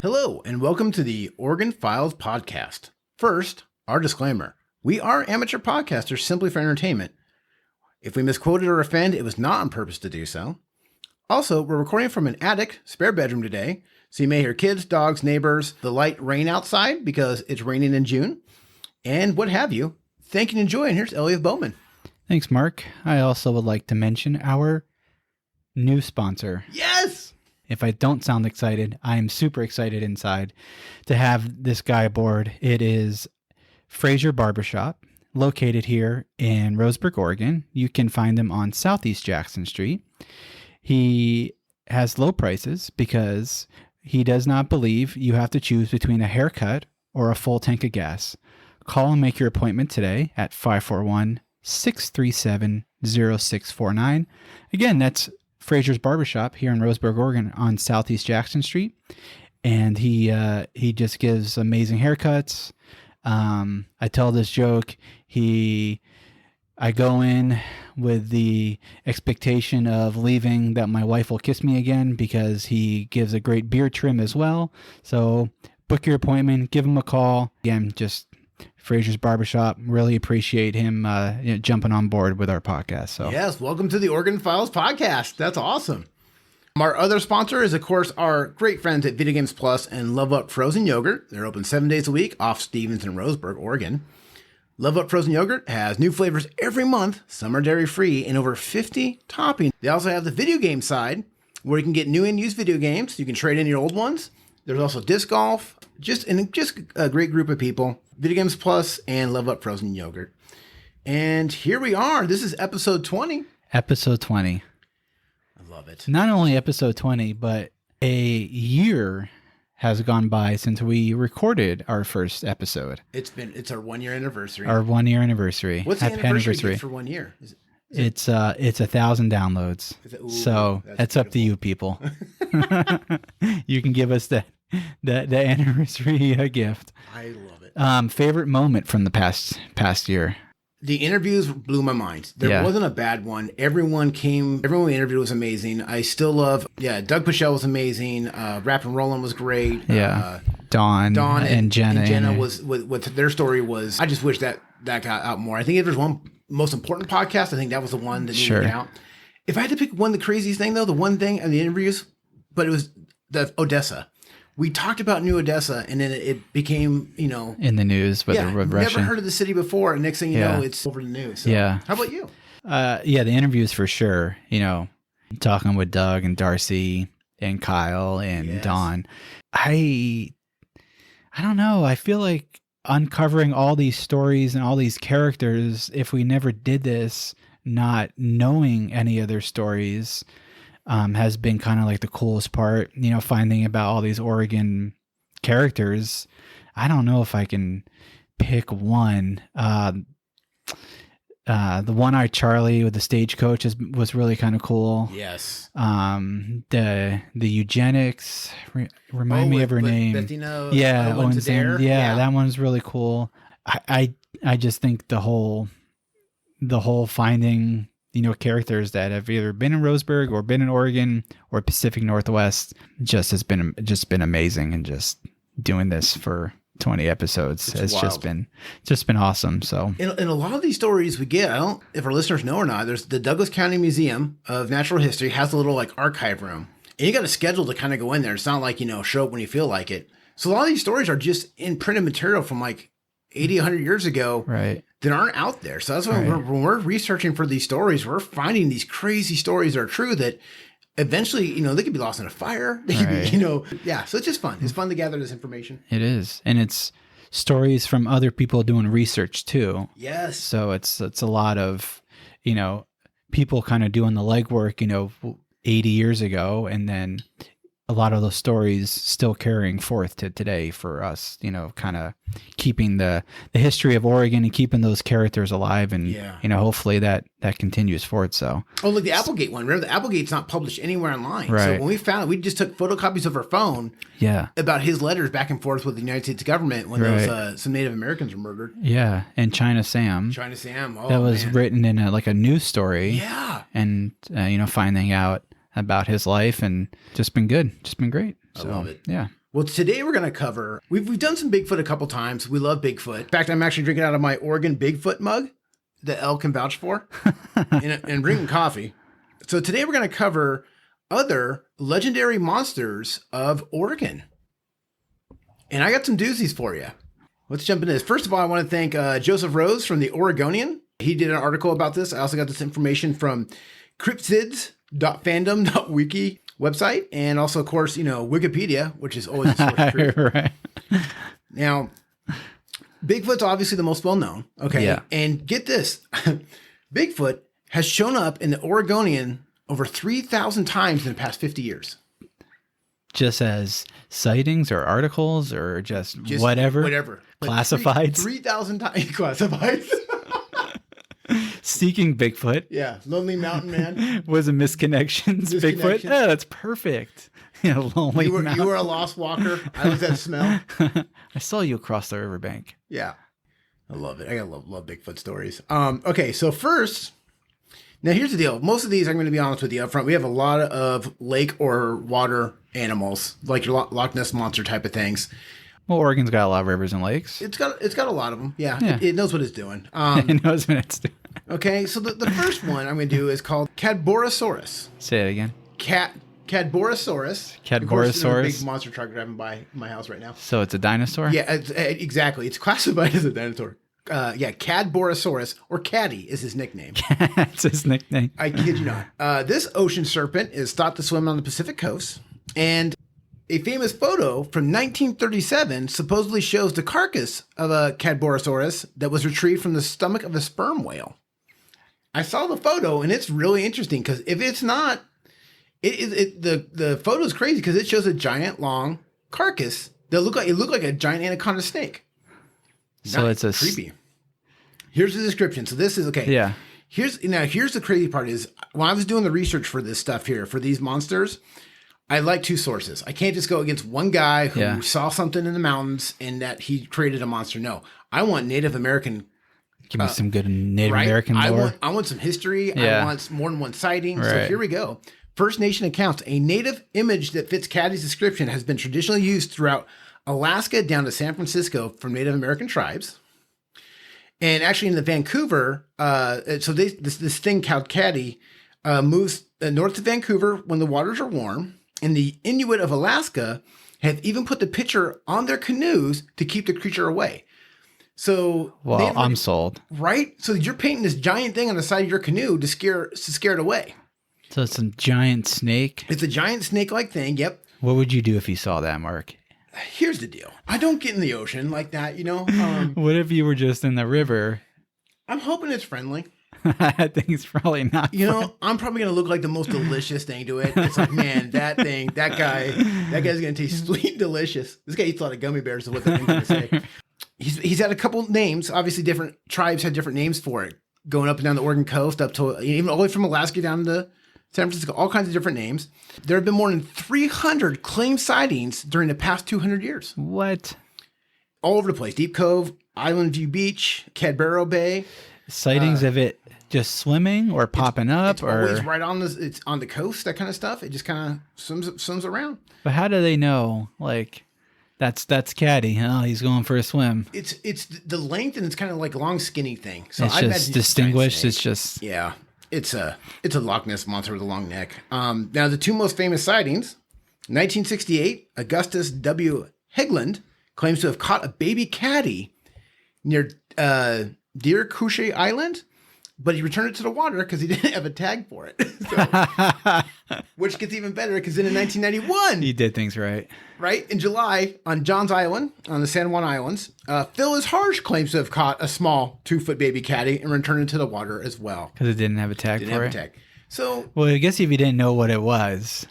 Hello, and welcome to the Oregon Files podcast. First, our disclaimer. We are amateur podcasters simply for entertainment. If we misquoted or offend, it was not on purpose to do so. Also, we're recording from an attic, spare bedroom today, so you may hear kids, dogs, neighbors, the light rain outside because it's raining in June, and what have you. Thank you and enjoy, and here's Elliot Bowman. Thanks, Mark. I also would like to mention our new sponsor. Yes! If I don't sound excited, I am super excited inside to have this guy aboard. It is Fraser Barbershop, located here in Roseburg, Oregon. You can find them on Southeast Jackson Street. He has low prices because he does not believe you have to choose between a haircut or a full tank of gas. Call and make your appointment today at 541-637-0649. Again, that's Fraser's Barbershop here in Roseburg, Oregon on Southeast Jackson Street. And he just gives amazing haircuts. I tell this joke. I go in with the expectation of leaving that my wife will kiss me again because he gives a great beard trim as well. So book your appointment, give him a call. Again, just Fraser's Barbershop. Really appreciate him jumping on board with our podcast. So yes, welcome to the Oregon Files podcast. That's awesome. Our other sponsor is, of course, our great friends at Video Games Plus and Love Up Frozen Yogurt. They're open 7 days a week off Stevens in Roseburg, Oregon. Love Up Frozen Yogurt has new flavors every month. Some are dairy-free and over 50 toppings. They also have the video game side where you can get new and used video games. You can trade in your old ones. There's also disc golf. Just a great group of people. Video Games Plus and Love Up Frozen Yogurt. And here we are. This is episode 20. Episode 20. I love it. Not only episode 20, but a year has gone by since we recorded our first episode. It's our 1 year anniversary. Our 1 year anniversary. What's the anniversary for 1 year? It's 1,000 downloads. So that's up to you, people. You can give us the anniversary gift. I love it. Favorite moment from the past year. The interviews blew my mind. There wasn't a bad one. Everyone we interviewed was amazing. I still love, Doug Pichelle was amazing. Rap and Rollin' was great. Yeah. Dawn and Jenna. And Jenna was, what their story was, I just wish that got out more. I think if there's one most important podcast, I think that was the one that needed to get out. If I had to pick the craziest thing though, the one thing in the interviews, but it was the Odessa. We talked about New Odessa, and then it became, in the news with Russian. Never heard of the city before, and next thing you know, it's over the news. So, how about you? The interviews for sure. Talking with Doug and Darcy and Kyle and Dawn. I don't know. I feel like uncovering all these stories and all these characters, if we never did this, not knowing any of their stories, has been kind of like the coolest part, finding about all these Oregon characters. I don't know if I can pick one. The One-Eyed Charlie with the stagecoach was really kind of cool. Yes. The eugenics, remind me of her name. Bettina, that one's really cool. I just think the whole finding, characters that have either been in Roseburg or been in Oregon or Pacific Northwest has been amazing, and just doing this for 20 episodes has just been awesome. So, in a lot of these stories we get, I don't know if our listeners know or not, there's the Douglas County Museum of Natural History has a little archive room, and you got a schedule to kind of go in there. It's not like, show up when you feel like it. So a lot of these stories are just in printed material from 80, 100 years ago, right, that aren't out there. So that's why when we're researching for these stories, we're finding these crazy stories that are true that eventually, they could be lost in a fire. They could be, so it's just fun. It's fun to gather this information. It is. And it's stories from other people doing research too. Yes. So it's a lot of, people kind of doing the legwork, 80 years ago, and then a lot of those stories still carrying forth to today for us, kind of keeping the history of Oregon and keeping those characters alive. And, hopefully that continues forward. So, look, the Applegate one, remember the Applegate's not published anywhere online. Right. So when we found it, we just took photocopies of our phone about his letters back and forth with the United States government when those, some Native Americans were murdered. Yeah. And China Sam. Oh, that was written in a news story. Yeah. And, finding out about his life, and just been good. Just been great. I love it. Yeah. Well, today we're going to cover, we've done some Bigfoot a couple times. We love Bigfoot. In fact, I'm actually drinking out of my Oregon Bigfoot mug that Elle can vouch for and drinking coffee. So today we're going to cover other legendary monsters of Oregon. And I got some doozies for you. Let's jump into this. First of all, I want to thank Joseph Rose from the Oregonian. He did an article about this. I also got this information from cryptids.fandom.wiki website. And also, of course, Wikipedia, which is always a source of truth. Right. Now, Bigfoot's obviously the most well-known. Okay. Yeah. And get this. Bigfoot has shown up in the Oregonian over 3,000 times in the past 50 years. Just as sightings or articles or just whatever. But Classifieds. 3,000 times classified. Seeking Bigfoot. Yeah. Lonely Mountain Man. Was a misconnections. Bigfoot. Oh, that's perfect. Lonely Mountain. You were a lost walker. I was that smell. I saw you across the riverbank. Yeah. I love it. I gotta love Bigfoot stories. Okay, so first, now here's the deal. Most of these, I'm going to be honest with you up front, we have a lot of lake or water animals, like your Loch Ness Monster type of things. Well, Oregon's got a lot of rivers and lakes. It's got a lot of them. Yeah. Yeah. It knows what it's doing. It knows what it's doing. Okay, so the first one I'm going to do is called Cadborosaurus. Say it again. Cadborosaurus. Cadborosaurus. Of course, there's a big monster truck driving by my house right now. So it's a dinosaur? Yeah, exactly. It's classified as a dinosaur. Cadborosaurus, or Caddy is his nickname. That's his nickname. I kid you not. This ocean serpent is thought to swim on the Pacific coast, and a famous photo from 1937 supposedly shows the carcass of a Cadborosaurus that was retrieved from the stomach of a sperm whale. I saw the photo, and it's really interesting because if it's not, the photo is crazy because it shows a giant long carcass that looked like a giant anaconda snake. So it's a creepy. Here's the description. So this is okay. Yeah. Here's the crazy part is when I was doing the research for this stuff here for these monsters, I like two sources. I can't just go against one guy who saw something in the mountains and that he created a monster. No, I want Native American. Give me some good Native American lore. I want some history. Yeah. I want more than one sighting. Right. So here we go. First Nation accounts. A native image that fits Caddy's description has been traditionally used throughout Alaska down to San Francisco from Native American tribes. And actually in the Vancouver, so this thing called Caddy moves north of Vancouver when the waters are warm. And the Inuit of Alaska have even put the picture on their canoes to keep the creature away. So, well, I'm sold. Right? So you're painting this giant thing on the side of your canoe to scare it away. So it's a giant snake? It's a giant snake-like thing, yep. What would you do if you saw that, Mark? Here's the deal. I don't get in the ocean like that, What if you were just in the river? I'm hoping it's friendly. I think it's probably not. I'm probably going to look like the most delicious thing to it. It's like, man, that guy's going to taste sweet and delicious. This guy eats a lot of gummy bears is what the thing's going to say. He's had a couple names. Obviously, different tribes had different names for it. Going up and down the Oregon coast, up to even all the way from Alaska down to San Francisco, all kinds of different names. There have been more than 300 claimed sightings during the past 200 years. What? All over the place. Deep Cove, Island View Beach, Cadboro Bay. Sightings of it just swimming or popping up? It's always right on it's on the coast, that kind of stuff. It just kind of swims around. But how do they know? Like, that's Caddy. Oh, he's going for a swim. It's the length, and it's kind of like a long, skinny thing. So it's just distinguished. It's just yeah. It's a Loch Ness monster with a long neck. Now the two most famous sightings: 1968, Augustus W. Hegland claims to have caught a baby caddy near Deer Couche Island, but he returned it to the water because he didn't have a tag for it. Which gets even better because then in 1991, he did things right. Right in July on Johns Island on the San Juan Islands, Phyllis Harsh claims to have caught a small 2-foot baby caddy and returned it to the water as well because it didn't have a tag for it. So, well, I guess if you didn't know what it was,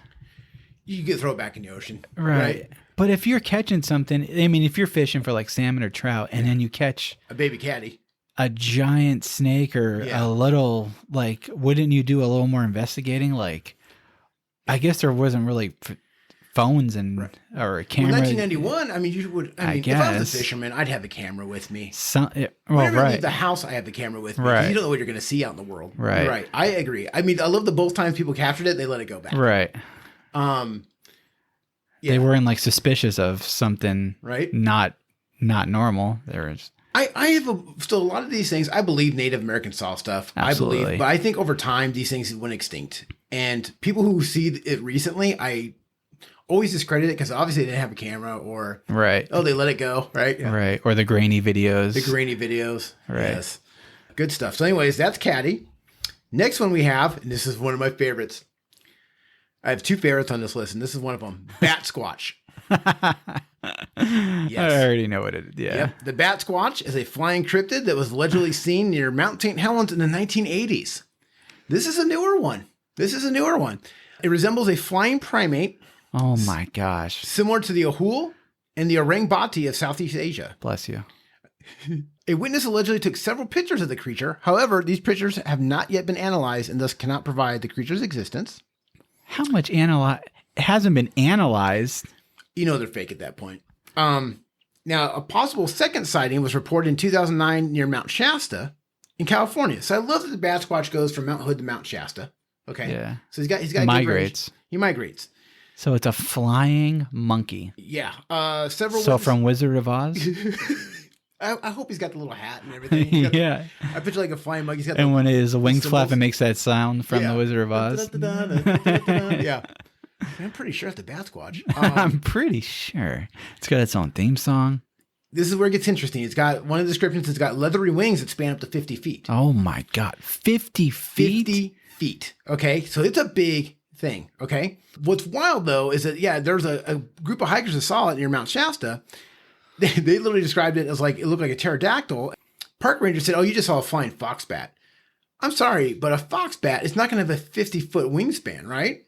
you could throw it back in the ocean, right? But if you're catching something, I mean, if you're fishing for like salmon or trout, and then you catch a baby caddy, a giant snake, or a little, like, wouldn't you do a little more investigating? Like, I guess there wasn't really phones and or a camera. Well, 1991. I mean, you would. I mean, if I was a fisherman, I'd have the camera with me. Whenever I leave the house, I have the camera with me. Right. You don't know what you're going to see out in the world. Right. Right. I agree. I mean, I love that both times people captured it, they let it go back. Right. They weren't like suspicious of something Right. not normal. There was I have still a lot of these things. I believe Native Americans saw stuff. Absolutely. I believe, but I think over time these things went extinct. And people who see it recently, I always discredit it because obviously they didn't have a camera or right. oh, they let it go, right? Yeah. Right. Or the grainy videos. The grainy videos. Right. Yes. Good stuff. So anyways, that's Caddy. Next one we have, and this is one of my favorites. I have 2 favorites on this list, and this is one of them. Bat Squatch. I already know what it is. Yeah. Yep. The Bat Squatch is a flying cryptid that was allegedly seen near Mount St. Helens in the 1980s. This is a newer one. It resembles a flying primate Oh my gosh. similar to the Ahul and the Orangbati of Southeast Asia. Bless you. A witness allegedly took several pictures of the creature. However, these pictures have not yet been analyzed and thus cannot provide the creature's existence. How much it hasn't been analyzed. You know they're fake at that point. Now, a possible second sighting was reported in 2009 near Mount Shasta in California. So I love that the Bat Squatch goes from Mount Hood to Mount Shasta. Okay. Yeah. So he's got good range. Migrates. He migrates. So it's a flying monkey. Yeah. Several. So from Wizard of Oz? I hope he's got the little hat and everything. He's got Yeah. I picture like a flying monkey. He's got And when his wings symbols. flap, it makes that sound from the Wizard of Oz. Yeah. I'm pretty sure it's the Bat Squatch. I'm pretty sure. It's got its own theme song. This is where it gets interesting. It's got one of the descriptions. It's got leathery wings that span up to 50 feet. Oh my God. 50 feet? 50 feet. Okay. So it's a big thing. Okay. What's wild though is that, yeah, there's a group of hikers that saw it near Mount Shasta. They literally described it as like, it looked like a pterodactyl. Park ranger said, oh, you just saw a flying fox bat. I'm sorry, but a fox bat is not going to have a 50-foot wingspan, right?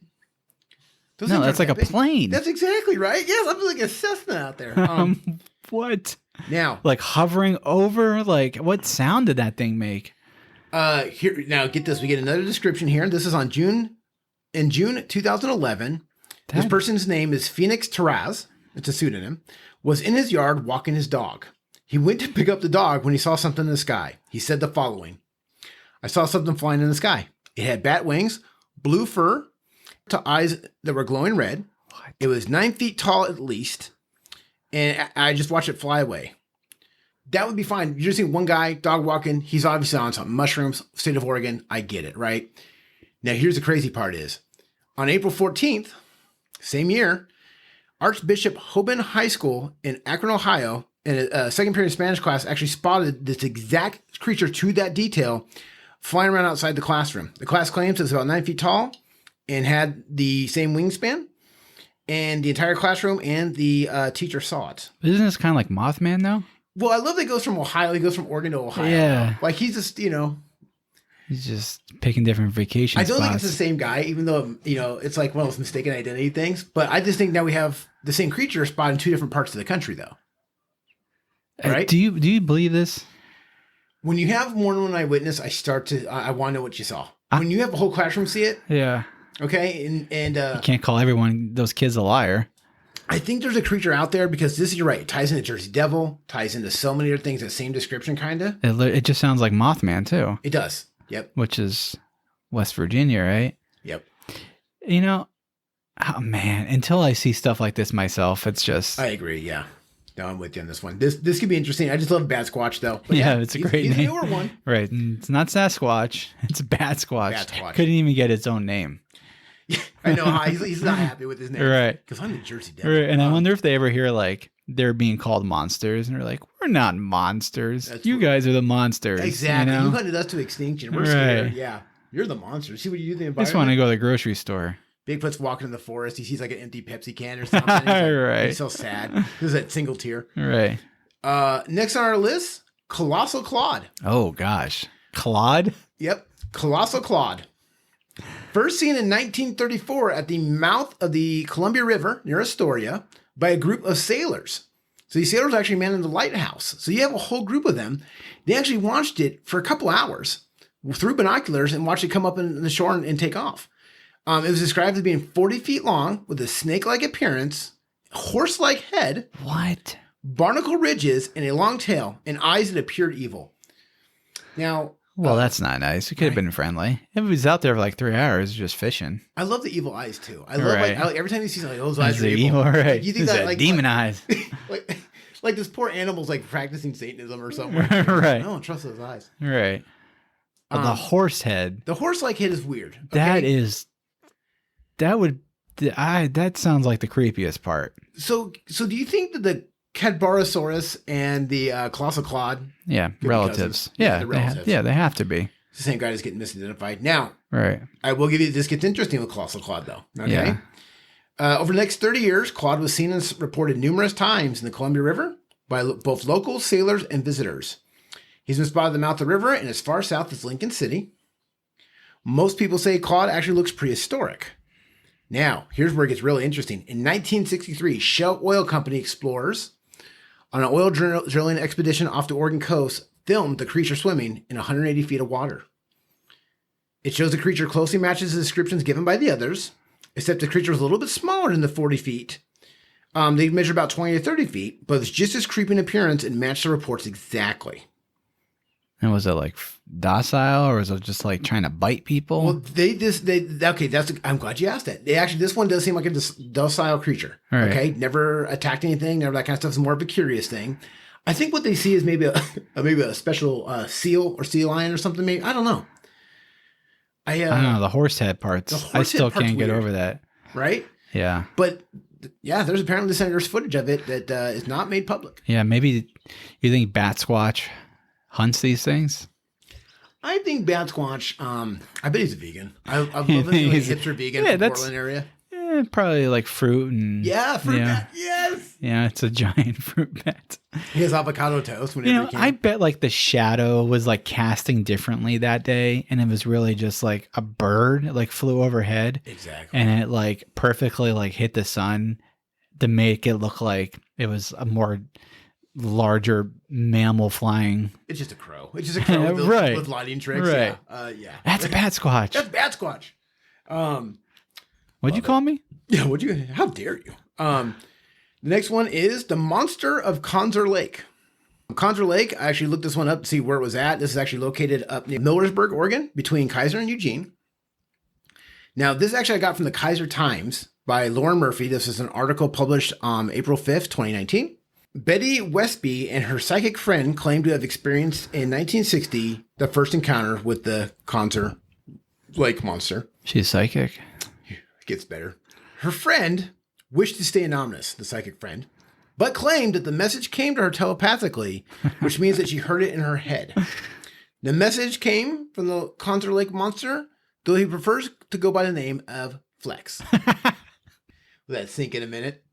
Those No, things that's aren't like that a plane. That's exactly right. Yes, I'm like a Cessna out there. What? Now, Like hovering over? Like what sound did that thing make? here now get this. We get another description here. This is on June 2011. This person's name is Phoenix Taraz. It's a pseudonym. Was in his yard walking his dog. He went to pick up the dog when he saw something in the sky. He said the following: I saw something flying in the sky. It had bat wings, blue fur, to eyes that were glowing red. What? It was 9 feet tall at least, and I just watched it fly away. That would be fine. You're just seeing one guy, dog walking. He's obviously on some mushrooms, state of Oregon. I get it, right? Now, here's the crazy part is, on April 14th, same year, Archbishop Hoban High School in Akron, Ohio, in a second period Spanish class, actually spotted this exact creature to that detail flying around outside the classroom. The class claims it's about 9 feet tall and had the same wingspan, and the entire classroom and the teacher saw it. Isn't this kind of like Mothman though? Well, I love that he goes from Ohio. He goes from Oregon to Ohio. Yeah. Like he's just, He's just picking different vacation I don't spots. think it's the same guy, even though, it's like one of those mistaken identity things. But I just think now we have the same creature spotted in 2 different parts of the country, though. Right? Do you believe this? When you have more than one eyewitness, I want to know what you saw. When you have a whole classroom see it, Yeah. okay, and You can't call those kids a liar. I think there's a creature out there because you're right, it ties into Jersey Devil, ties into so many other things, that same description, kind of. It just sounds like Mothman too, It does. Yep. which is West Virginia, right? Yep. Oh man, until I see stuff like this myself, it's just I agree. Yeah. No, I'm with you on this one. This could be interesting. I just love Bat Squatch, though. But Yeah, it's a great he's name. a newer one. right. And it's not Sasquatch; it's Bat Squatch. Bat Squatch. Couldn't even get its own name. I know he's not happy with his name. Right. Because I'm the Jersey Devil. Right. And I wonder if they ever hear like they're being called monsters, and they're like, "We're not monsters. That's You right. guys are the monsters." Exactly. You You know? hunted us to extinction. We're Right. scared. Yeah. You're the monster. See what you do to the I environment? just want to go to the grocery store. Bigfoot's walking in the forest. He sees like an empty Pepsi can or something. He's, like, Right. he's so sad. This is that single tear. Right. Next on our list, Colossal Claude. Oh gosh, Claude. Yep. Colossal Claude. First seen in 1934 at the mouth of the Columbia River near Astoria by a group of sailors. So these sailors actually manned the lighthouse. So you have a whole group of them. They actually watched it for a couple hours through binoculars and watched it come up in the shore and take off. It was described as being 40 feet long with a snake-like appearance, horse-like head, What? barnacle ridges, and a long tail, and eyes that appeared evil. Now, Well, that's not nice. It could have been friendly. If he was out there for like 3 hours just fishing. I love the evil eyes too. I love Right. like every time you see like those eyes Is are it evil. right? You think Is that like demon eyes. like this poor animal's like practicing Satanism or something. Like Right. I don't trust those eyes. Right. But the horse head. The horse like hit is weird. Okay? That sounds like the creepiest part. So do you think that the Cadborosaurus and the Colossal Claude, Yeah, be relatives. cousins? Yeah, Yeah, they're they relatives. they have to be. it's the same guy that's getting misidentified? Now, Right. I will give you this gets interesting with Colossal Claude though. Okay. Yeah. Over the next 30 years, Claude was seen and reported numerous times in the Columbia River by both locals, sailors, and visitors. He's been spotted at the mouth of the river and as far south as Lincoln City. Most people say Claude actually looks prehistoric. Now, here's where it gets really interesting. In 1963, Shell Oil Company explorers on an oil drilling expedition off the Oregon coast filmed the creature swimming in 180 feet of water. It shows the creature closely matches the descriptions given by the others, except the creature was a little bit smaller than the 40 feet. They measure about 20 to 30 feet, but it's just as creepy in appearance and matched the reports exactly. And was it like docile or was it just like trying to bite people? Well, I'm glad you asked that. This one does seem like a docile creature. Right. Okay. Never attacked anything. Never that kind of stuff. Is more of a curious thing. I think what they see is maybe a special seal or sea lion or something. Maybe. I don't know. I don't know. The horse head parts. I still part's can't get weird. over that. Right. Yeah. But yeah, there's apparently there's footage of it that is not made public. Yeah. Maybe you think Bat Squatch hunts these things? I think Bat Squatch, I bet he's a vegan. I love him being like a hipster vegan from the Portland area. Probably like fruit and Yeah, fruit bat. Yes. Yeah, it's a giant fruit bat. He has avocado toast whenever he can. I bet like the shadow was like casting differently that day, and it was really just like a bird like flew overhead. Exactly. And it like perfectly like hit the sun to make it look like it was a more larger mammal flying. It's just a crow. It's just a crow with, Right. with lighting tricks. Right. Yeah. That's Bat Squatch. That's Bat Squatch. What'd you call me? Yeah, how dare you? The next one is the monster of Conser Lake. Conser Lake, I actually looked this one up to see where it was at. This is actually located up near Millersburg, Oregon, between Kaiser and Eugene. Now, this actually I got from the Kaiser Times by Lauren Murphy. This is an article published on April 5th, 2019. Betty Westby and her psychic friend claimed to have experienced in 1960 the first encounter with the Conser Lake monster. She's psychic. It gets better. Her friend wished to stay anonymous, the psychic friend, but claimed that the message came to her telepathically, which means that she heard it in her head. The message came from the Conser Lake monster, though he prefers to go by the name of Flex. Let that sink in a minute.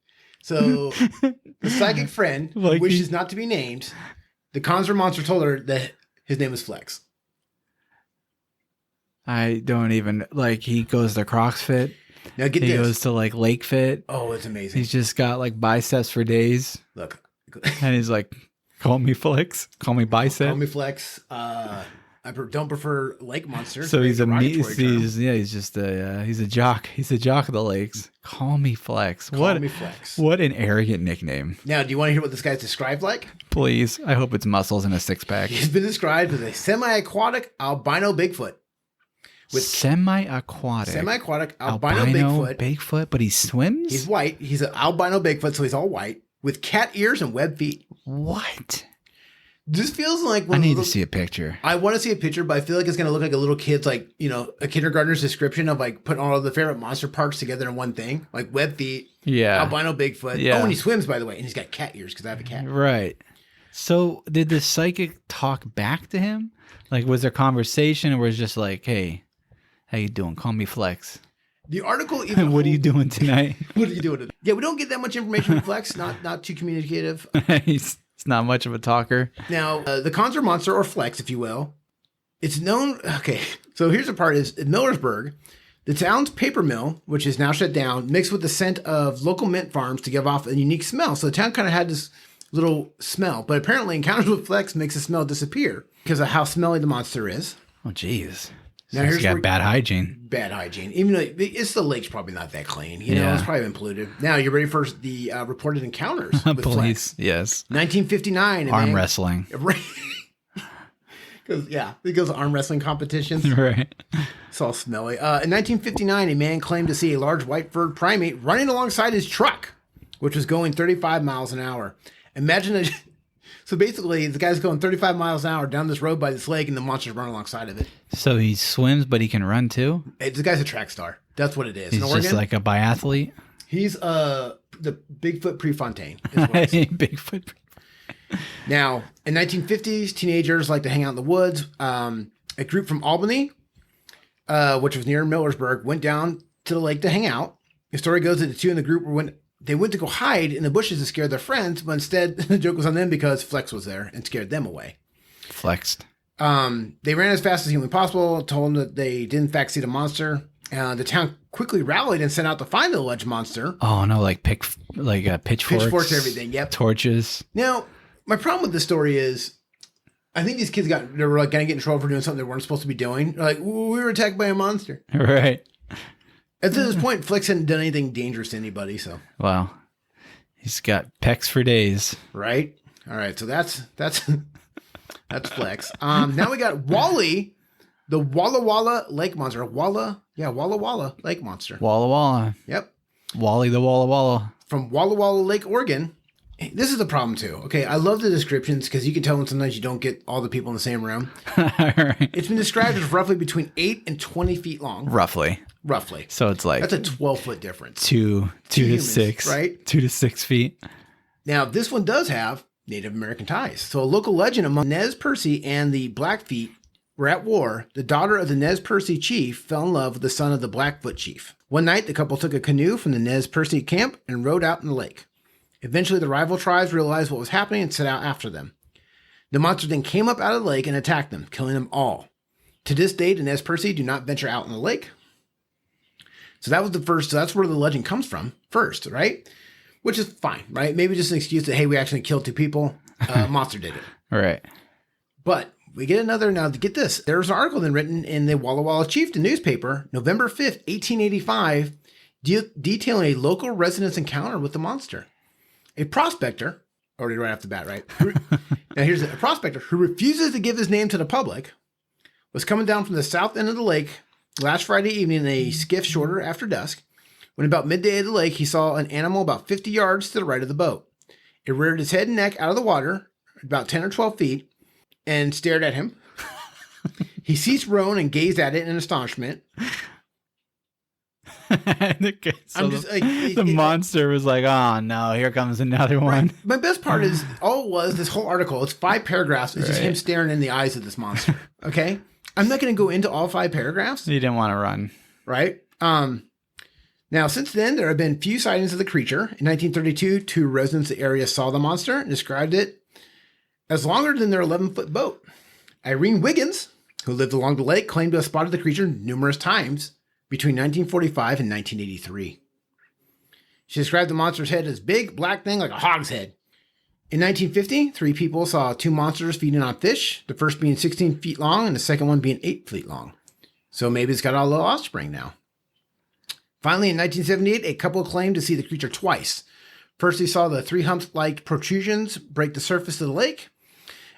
So the psychic friend, who Like wishes not to be named, the Conser monster told her that his name was Flex. I don't even like. He goes to Crocs Fit. Now get He this. goes to like Lake Fit. Oh, it's amazing. He's just got like biceps for days, Look. and he's like, "Call me Flex. Call me bicep." Call me Flex. I don't prefer lake monster. So he's a derogatory term. he's just a he's a jock. He's a jock of the lakes. Call me Flex. Call me Flex. What an arrogant nickname. Now, do you want to hear what this guy's described like? Please. I hope it's muscles and a six pack. He's been described as a semi-aquatic albino Bigfoot. With Semi-aquatic. semi-aquatic albino Bigfoot. Bigfoot, but he swims? He's white. He's an albino Bigfoot, so he's all white with cat ears and webbed feet. What? This feels like I need to see a picture. I want to see a picture, but I feel like it's going to look like a little kid's, like, you know, a kindergartner's description of like putting all of the favorite monster parks together in one thing, like webbed feet, Yeah. albino Bigfoot. Yeah. Oh, and he swims, by the way, and he's got cat ears because I have a cat. Right. So did the psychic talk back to him? Like, was there conversation, or was it just like, "Hey, how you doing? Call me Flex." The article even What are you doing tonight? What are you doing? Yeah, we don't get that much information from Flex. Not too communicative. He's not much of a talker. Now, the Conser monster, or Flex, if you will, it's known. Okay, so here's the part: is in Millersburg, the town's paper mill, which is now shut down, mixed with the scent of local mint farms to give off a unique smell. So the town kind of had this little smell, but apparently encounters with Flex makes the smell disappear because of how smelly the monster is. Oh, jeez. Now, Now here's he's got where- bad hygiene. Bad hygiene, even though it's the lake's probably not that clean. You know, Yeah. it's probably been polluted. Now, you ready for the reported encounters with Flex? Police, yes. 1959. Arm wrestling. Because He goes to arm wrestling competitions. Right. It's all smelly. In 1959, a man claimed to see a large white-furred primate running alongside his truck, which was going 35 miles an hour. Imagine it. So basically, the guy's going 35 miles an hour down this road by this lake, and the monster's running alongside of it. So he swims, but he can run too? The guy's a track star. That's what it is. He's just like a biathlete? He's the Bigfoot Prefontaine. Is what it is. Bigfoot. Now, in 1950s, teenagers like to hang out in the woods. A group from Albany, which was near Millersburg, went down to the lake to hang out. The story goes that the two in the group went to go hide in the bushes to scare their friends, but instead the joke was on them because Flex was there and scared them away. Flexed. They ran as fast as humanly possible, told them that they did in fact see the monster. The town quickly rallied and set out to find the alleged monster. Oh no, like pitchforks. Pitchforks, everything. Yep. Torches. Now, my problem with this story is, I think these kids they were like going to get in trouble for doing something they weren't supposed to be doing. They're like, we were attacked by a monster. Right. At this point, Flex hadn't done anything dangerous to anybody, so. Wow. He's got pecs for days. Right? All right, so that's Flex. Now we got Wally, the Walla Walla Lake Monster. Walla Walla Lake Monster. Walla Walla. Yep. Wally the Walla Walla. From Walla Walla Lake, Oregon. This is the problem, too. Okay, I love the descriptions because you can tell when sometimes you don't get all the people in the same room. Right. It's been described as roughly between 8 and 20 feet long. Roughly. So it's like... That's a 12-foot difference. Two to humans, 6. Right? 2 to 6 feet. Now, this one does have Native American ties. So a local legend among Nez Perce and the Blackfeet were at war. The daughter of the Nez Perce chief fell in love with the son of the Blackfoot chief. One night, the couple took a canoe from the Nez Perce camp and rowed out in the lake. Eventually, the rival tribes realized what was happening and set out after them. The monster then came up out of the lake and attacked them, killing them all. To this day, the Nez Perce do not venture out in the lake. So that was the first, so that's where the legend comes from first, right? Which is fine, right? Maybe just an excuse that, hey, we actually killed 2 people. Monster did it. Right. But we get another, now to get this, there's an article then written in the Walla Walla Chieftain newspaper, November 5th, 1885, detailing a local resident's encounter with the monster. A prospector, already right off the bat, right? Now here's a prospector who refuses to give his name to the public, was coming down from the south end of the lake last Friday evening in a skiff shorter after dusk. When about midday of the lake, he saw an animal about 50 yards to the right of the boat. It reared its head and neck out of the water, about 10 or 12 feet, and stared at him. He ceased rowing and gazed at it in astonishment. The monster was like, oh no, here comes another one. Right. My best part is, all it was, this whole article, it's 5 paragraphs. It's just him staring in the eyes of this monster. Okay? I'm not going to go into all 5 paragraphs. You didn't want to run. Right? Now, since then, there have been few sightings of the creature. In 1932, 2 residents of the area saw the monster and described it as longer than their 11-foot boat. Irene Wiggins, who lived along the lake, claimed to have spotted the creature numerous times between 1945 and 1983. She described the monster's head as big, black thing like a hog's head. In 1950, 3 people saw 2 monsters feeding on fish, the first being 16 feet long and the second one being 8 feet long. So maybe it's got a little offspring now. Finally, in 1978, a couple claimed to see the creature twice. First, they saw the 3 hump-like protrusions break the surface of the lake,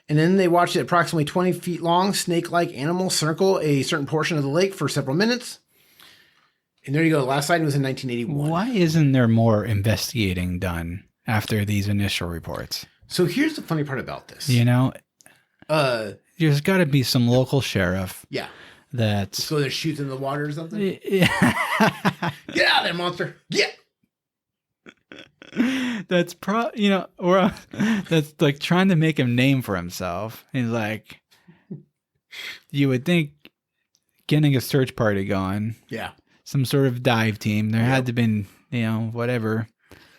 and then they watched an approximately 20 feet long snake-like animal circle a certain portion of the lake for several minutes. And there you go. The last sighting was in 1981. Why isn't there more investigating done after these initial reports? So here's the funny part about this. You know, there's got to be some local sheriff. Yeah. That's go there, shoots in the water or something. Yeah. Get out of there, monster! Get. That's or that's like trying to make him name for himself. He's like, you would think getting a search party going. Yeah. Some sort of dive team. There had to have been, whatever,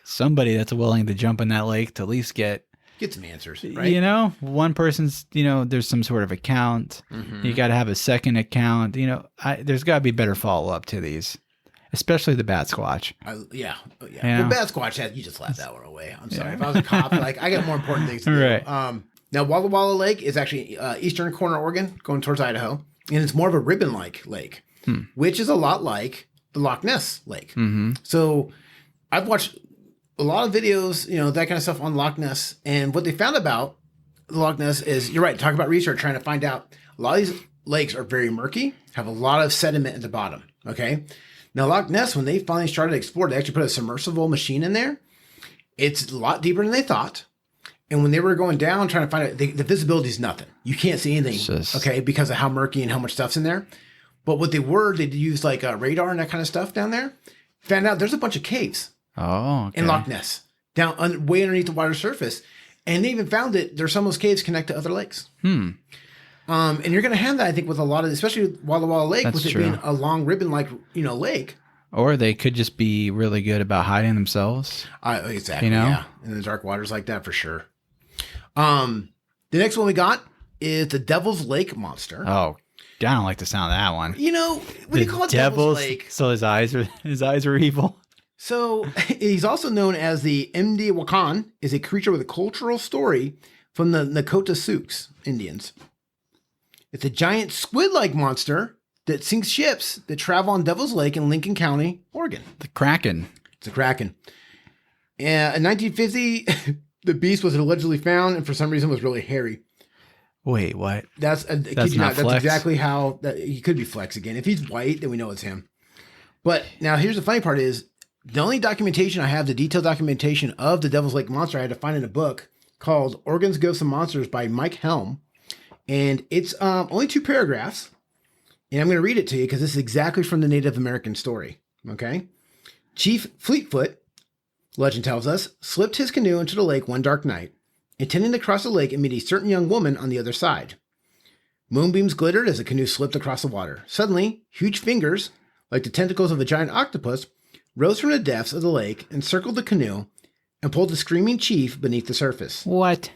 somebody that's willing to jump in that lake to at least get some answers, right? One person's, there's some sort of account. Mm-hmm. You got to have a second account. There's got to be better follow-up to these, especially the Bat Squatch. Yeah. The Bat Squatch, you just laughed that one away. I'm sorry. If I was a cop, I got more important things to do. Right. Now, Walla Walla Lake is actually eastern corner of Oregon, going towards Idaho, and it's more of a ribbon-like lake, which is a lot like the Loch Ness Lake. Mm-hmm. So I've watched a lot of videos, that kind of stuff on Loch Ness. And what they found about Loch Ness is, you're right, talk about research, trying to find out. A lot of these lakes are very murky, have a lot of sediment at the bottom, okay? Now, Loch Ness, when they finally started to explore, they actually put a submersible machine in there. It's a lot deeper than they thought. And when they were going down, trying to find out, the visibility is nothing. You can't see anything, okay, because of how murky and how much stuff's in there. But what they'd use like radar and that kind of stuff down there. Found out there's a bunch of caves in Loch Ness, down way underneath the water surface. And they even found that there's some of those caves connect to other lakes. And you're going to have that, I think, with a lot of, especially Walla Walla Lake, with it being a long ribbon-like, lake. Or they could just be really good about hiding themselves. Exactly, yeah. In the dark waters like that, for sure. The next one we got is the Devil's Lake Monster. Oh, I don't like the sound of that one. What do you call it, Devil's Lake? So his eyes are evil. So he's also known as the Mdi Wakan, is a creature with a cultural story from the Nakota Sioux Indians. It's a giant squid-like monster that sinks ships that travel on Devil's Lake in Lincoln County, Oregon. The Kraken. It's a Kraken. In 1950, the beast was allegedly found and for some reason was really hairy. Wait, what? That's not Flex? That's exactly how he could be Flex again. If he's white, then we know it's him. But now here's the funny part is the only documentation I have, the detailed documentation of the Devil's Lake Monster, I had to find in a book called Oregon's Ghosts and Monsters by Mike Helm. And it's only 2 paragraphs. And I'm going to read it to you because this is exactly from the Native American story. Okay. Chief Fleetfoot, legend tells us, slipped his canoe into the lake one dark night, intending to cross the lake and meet a certain young woman on the other side. Moonbeams glittered as the canoe slipped across the water. Suddenly, huge fingers, like the tentacles of a giant octopus, rose from the depths of the lake, encircled the canoe, and pulled the screaming chief beneath the surface. What?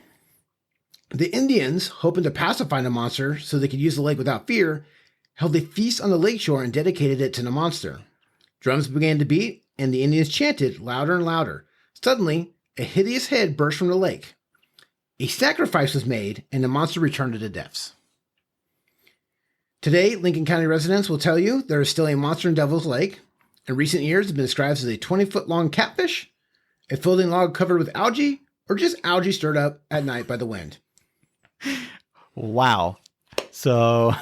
The Indians, hoping to pacify the monster so they could use the lake without fear, held a feast on the lakeshore and dedicated it to the monster. Drums began to beat, and the Indians chanted louder and louder. Suddenly, a hideous head burst from the lake. A sacrifice was made, and the monster returned to the depths. Today, Lincoln County residents will tell you there is still a monster in Devil's Lake. In recent years, it's been described as a 20-foot-long catfish, a floating log covered with algae, or just algae stirred up at night by the wind. Wow. So,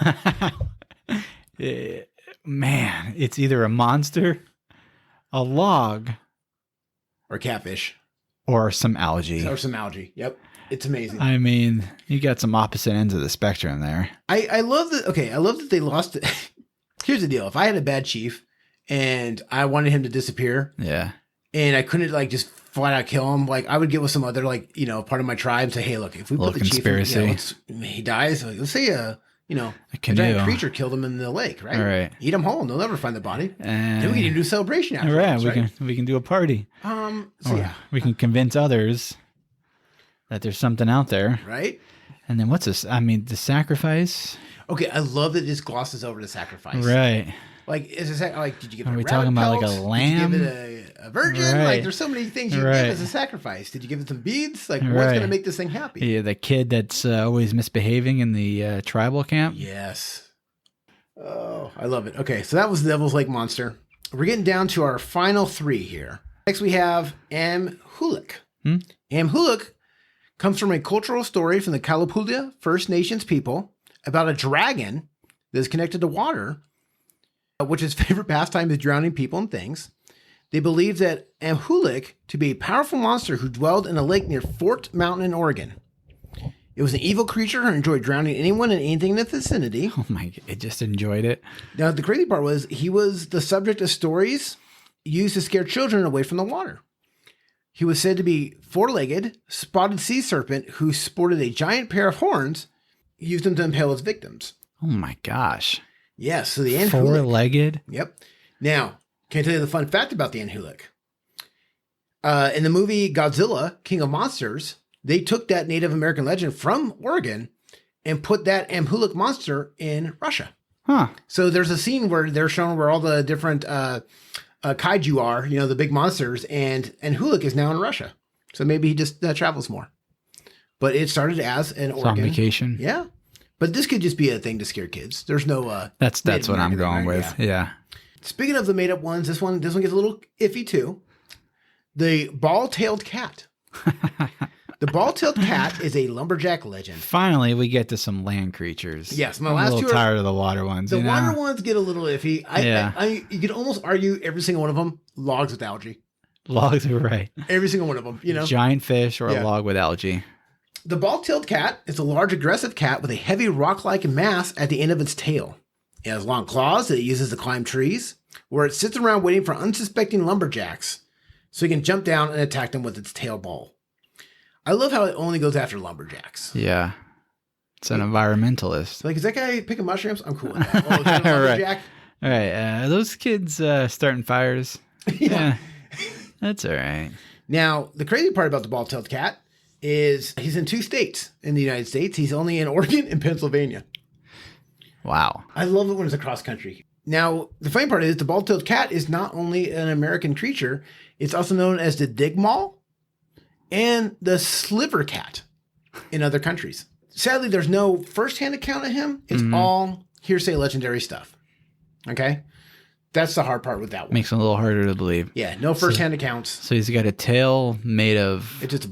man, it's either a monster, a log, or catfish, or some algae. Yep. It's amazing. I mean, you got some opposite ends of the spectrum there. I love that. Okay. I love that they lost it. Here's the deal. If I had a bad chief and I wanted him to disappear. Yeah. And I couldn't just flat out kill him. I would get with some other part of my tribe and say, hey, look, if we put the conspiracy. chief in, he dies. Let's say a giant creature killed him in the lake, right? All right. Eat him whole. They'll never find the body. Then we can do a celebration afterwards. Right. We can do a party. We can convince others that there's something out there. Right. And then what's this? I mean, the sacrifice. Okay. I love that this glosses over the sacrifice. Right. Is it did you give it Are a we rabbit talking about pelt? like a lamb? Did you give it a virgin? Right. There's so many things you give as a sacrifice. Did you give it some beads? What's going to make this thing happy? Yeah, the kid that's always misbehaving in the tribal camp. Yes. Oh, I love it. Okay, so that was the Devil's Lake Monster. We're getting down to our final 3 here. Next we have Amhuluk. Amhuluk comes from a cultural story from the Kalapuya First Nations people about a dragon that is connected to water, which his favorite pastime is drowning people and things. They believe that Amhuluk to be a powerful monster who dwelled in a lake near Fort Mountain in Oregon. It was an evil creature who enjoyed drowning anyone and anything in the vicinity. Oh my, it just enjoyed it. Now, the crazy part was he was the subject of stories used to scare children away from the water. He was said to be 4-legged, spotted sea serpent who sported a giant pair of horns, used them to impale his victims. Oh my gosh. Yes, so the Amhuluk. 4-legged? Yep. Now, can I tell you the fun fact about the Amhuluk? In the movie Godzilla, King of Monsters, they took that Native American legend from Oregon and put that Amhuluk monster in Russia. Huh. So there's a scene where they're showing where all the different kaiju are, the big monsters, and Huluk is now in Russia. So maybe he just travels more. But it started as an Oregon. On vacation. Yeah. But this could just be a thing to scare kids. There's no... That's what I'm going with. Yeah. Speaking of the made-up ones, this one gets a little iffy too. The ball-tailed cat. The ball-tailed cat is a lumberjack legend. Finally, we get to some land creatures. Yes, my I'm last a two little are- tired of the water ones. The you know? water ones get a little iffy. You could almost argue every single one of them logs with algae. Logs are right. Every single one of them, Giant fish or Yeah. a log with algae. The ball-tailed cat is a large, aggressive cat with a heavy rock-like mass at the end of its tail. It has long claws that it uses to climb trees, where it sits around waiting for unsuspecting lumberjacks, so it can jump down and attack them with its tail ball. I love how it only goes after lumberjacks. Yeah. It's an environmentalist. Like, is that guy picking mushrooms? I'm cool with that. Oh, is that a Right. lumberjack? All right. Those kids starting fires. Yeah. That's all right. Now, the crazy part about the ball-tailed cat is he's in 2 states in the United States. He's only in Oregon and Pennsylvania. Wow. I love it when it's across country. Now, the funny part is the bald-tailed cat is not only an American creature, it's also known as the digmall and the sliver cat in other countries. Sadly, there's no first-hand account of him. It's all hearsay legendary stuff. Okay? That's the hard part with that one. Makes it a little harder to believe. Yeah, no first-hand accounts. So he's got a tail made of. It's just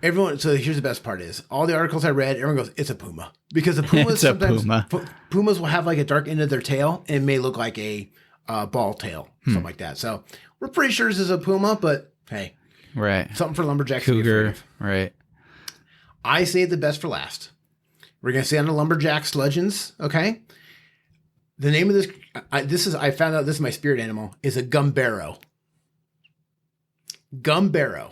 everyone. So here's the best part: is all the articles I read, everyone goes, "It's a puma," because the pumas It's a sometimes puma. Pumas will have like a dark end of their tail, and it may look like a ball tail, something like that. So we're pretty sure this is a puma, but hey, Right. something for lumberjacks. to be afraid Cougar. of. Right. I saved the best for last. We're gonna stay on the lumberjacks legends, okay? The name of this, I found out this is my spirit animal, is a gumbarrow. Gumbarrow.